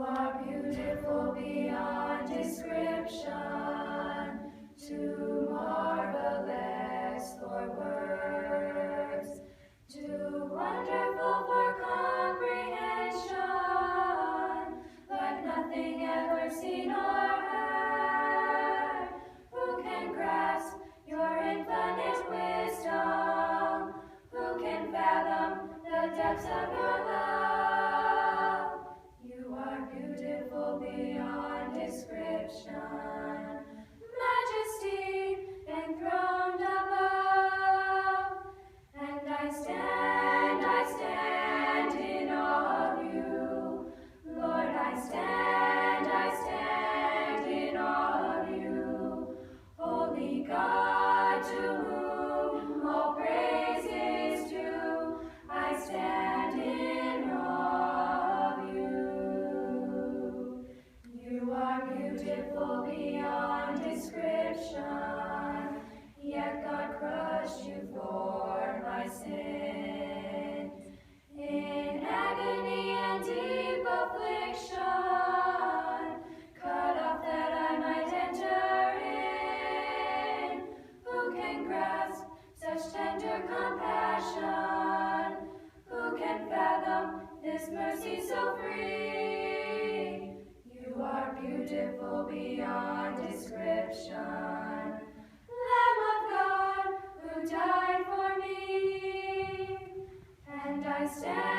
are beautiful beyond description, too marvelous for words, too wonderful for comprehension, like nothing ever seen or heard. Who can grasp your infinite wisdom? Who can fathom the depths of your love? You are beautiful beyond description, majesty enthroned above. And I stand in awe of you. Lord, I stand in awe of you. Holy God, to whom all praise is due, I stand in awe of you. You are beautiful beyond description, yet God crushed you for my sin. In agony and deep affliction, cut off that I might enter in. Who can grasp such tender compassion? Who can fathom this mercy so free? You are beautiful beyond description, Lamb of God who died for me. And I stand